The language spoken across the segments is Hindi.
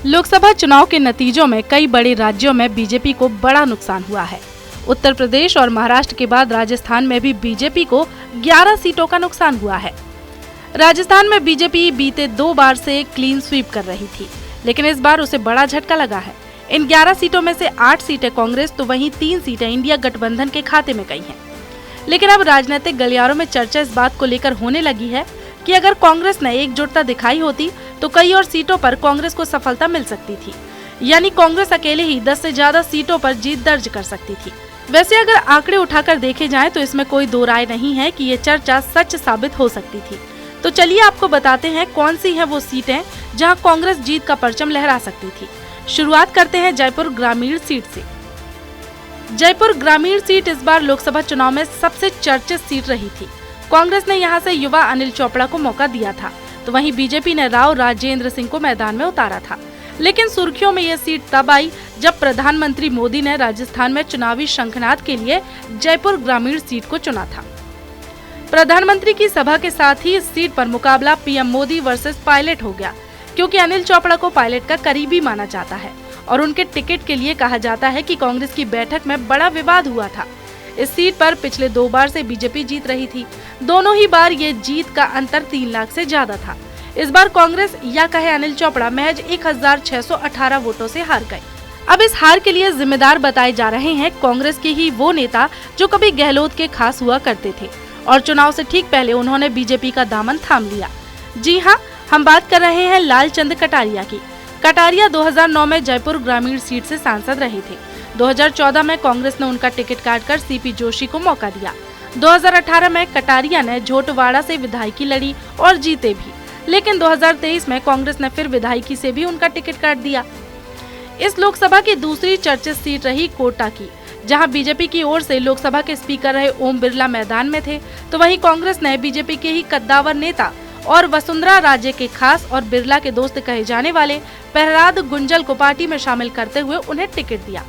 लोकसभा चुनाव के नतीजों में कई बड़े राज्यों में बीजेपी को बड़ा नुकसान हुआ है। उत्तर प्रदेश और महाराष्ट्र के बाद राजस्थान में भी बीजेपी को 11 सीटों का नुकसान हुआ है। राजस्थान में बीजेपी बीते 2 बार से क्लीन स्वीप कर रही थी, लेकिन इस बार उसे बड़ा झटका लगा है। इन 11 सीटों में से 8 सीटें कांग्रेस तो वहीं 3 सीटें इंडिया गठबंधन के खाते में गई हैं। लेकिन अब राजनीतिक गलियारों में चर्चा इस बात को लेकर होने लगी है कि अगर कांग्रेस ने एकजुटता दिखाई होती तो कई और सीटों पर कांग्रेस को सफलता मिल सकती थी, यानी कांग्रेस अकेले ही 10 से ज्यादा सीटों पर जीत दर्ज कर सकती थी। वैसे अगर आंकड़े उठाकर देखे जाएं तो इसमें कोई दो राय नहीं है कि ये चर्चा सच साबित हो सकती थी। तो चलिए आपको बताते हैं कौन सी है वो सीटें जहां कांग्रेस जीत का परचम लहरा सकती थी। शुरुआत करते हैं जयपुर ग्रामीण सीट से। जयपुर ग्रामीण सीट इस बार लोकसभा चुनाव में सबसे चर्चित सीट रही थी। कांग्रेस ने यहां से युवा अनिल चोपड़ा को मौका दिया था, तो वहीं बीजेपी ने राव राजेंद्र सिंह को मैदान में उतारा था। लेकिन सुर्खियों में यह सीट तब आई जब प्रधानमंत्री मोदी ने राजस्थान में चुनावी शंखनाद के लिए जयपुर ग्रामीण सीट को चुना था। प्रधानमंत्री की सभा के साथ ही इस सीट पर मुकाबला पीएम मोदी वर्सेस पायलट हो गया, क्योंकि अनिल चोपड़ा को पायलट का करीबी माना जाता है और उनके टिकट के लिए कहा जाता है कि कांग्रेस की बैठक में बड़ा विवाद हुआ था। इस सीट पर पिछले 2 बार से बीजेपी जीत रही थी। दोनों ही बार ये जीत का अंतर 3 लाख से ज्यादा था। इस बार कांग्रेस या कहे अनिल चोपड़ा महज 1618 वोटों से हार गए। अब इस हार के लिए जिम्मेदार बताए जा रहे हैं कांग्रेस के ही वो नेता जो कभी गहलोत के खास हुआ करते थे और चुनाव से ठीक पहले उन्होंने बीजेपी का दामन थाम लिया। जी हाँ, हम बात कर रहे हैं लालचंद कटारिया की। कटारिया 2009 में जयपुर ग्रामीण सीट से सांसद रहे थे। 2014 में कांग्रेस ने उनका टिकट काटकर सीपी जोशी को मौका दिया। 2018 में कटारिया ने झोटवाड़ा से विधायकी लड़ी और जीते भी, लेकिन 2023 में कांग्रेस ने फिर विधायकी से भी उनका टिकट काट दिया। इस लोकसभा की दूसरी चर्चित सीट रही कोटा की, जहां बीजेपी की ओर से लोकसभा के स्पीकर रहे ओम बिरला मैदान में थे, तो वहीं कांग्रेस ने बीजेपी के ही कद्दावर नेता और वसुंधरा राजे के खास और बिरला के दोस्त कहे जाने वाले प्रहलाद गुंजल को पार्टी में शामिल करते हुए उन्हें टिकट दिया।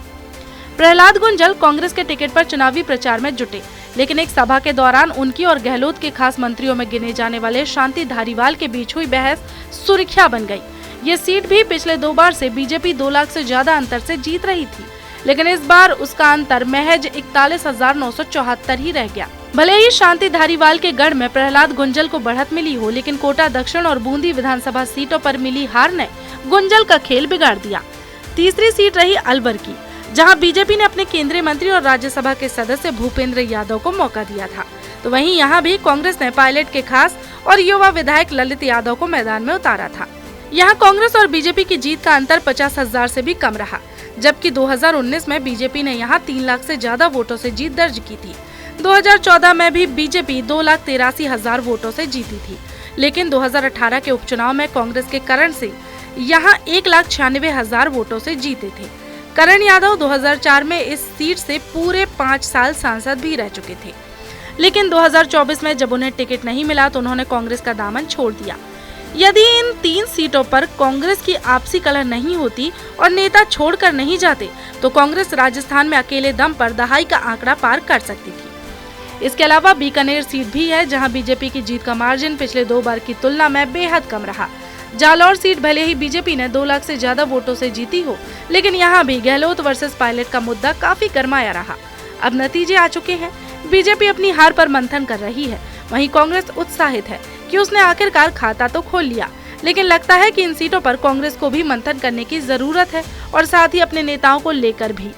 प्रहलाद गुंजल कांग्रेस के टिकट पर चुनावी प्रचार में जुटे, लेकिन एक सभा के दौरान उनकी और गहलोत के खास मंत्रियों में गिने जाने वाले शांति धारीवाल के बीच हुई बहस सुर्खियां बन गई। ये सीट भी पिछले 2 बार से बीजेपी 2 लाख से ज्यादा अंतर से जीत रही थी, लेकिन इस बार उसका अंतर महज 41,974 ही रह गया। भले ही शांति धारीवाल के गढ़ में प्रहलाद गुंजल को बढ़त मिली हो, लेकिन कोटा दक्षिण और बूंदी विधानसभा सीटों पर मिली हार ने गुंजल का खेल बिगाड़ दिया। तीसरी सीट रही अलवर की, जहां बीजेपी ने अपने केंद्रीय मंत्री और राज्यसभा के सदस्य भूपेंद्र यादव को मौका दिया था, तो वहीं यहां भी कांग्रेस ने पायलट के खास और युवा विधायक ललित यादव को मैदान में उतारा था। यहां कांग्रेस और बीजेपी की जीत का अंतर 50,000 से भी कम रहा, जबकि 2019 में बीजेपी ने यहां 3 लाख से ज्यादा वोटों से जीत दर्ज की थी। 2014 में भी बीजेपी 2,83,000 वोटों से जीती थी, लेकिन 2018 के उपचुनाव में कांग्रेस के करण सिंह यहां 1,96,000 वोटों से जीते थे। करण यादव 2004 में इस सीट से पूरे 5 साल सांसद भी रह चुके थे, लेकिन 2024 में जब उन्हें टिकट नहीं मिला तो उन्होंने कांग्रेस का दामन छोड़ दिया। यदि इन 3 सीटों पर कांग्रेस की आपसी कलह नहीं होती और नेता छोड़कर नहीं जाते, तो कांग्रेस राजस्थान में अकेले दम पर दहाई का आंकड़ा पार कर सकती थी। इसके अलावा बीकानेर सीट भी है, जहां बीजेपी की जीत का मार्जिन पिछले 2 बार की तुलना में बेहद कम रहा। जालौर सीट भले ही बीजेपी ने 2 लाख से ज्यादा वोटों से जीती हो, लेकिन यहाँ भी गहलोत वर्सेस पायलट का मुद्दा काफी गरमाया रहा। अब नतीजे आ चुके हैं। बीजेपी अपनी हार पर मंथन कर रही है, वहीं कांग्रेस उत्साहित है कि उसने आखिरकार खाता तो खोल लिया, लेकिन लगता है कि इन सीटों पर कांग्रेस को भी मंथन करने की जरूरत है और साथ ही अपने नेताओं को लेकर भी।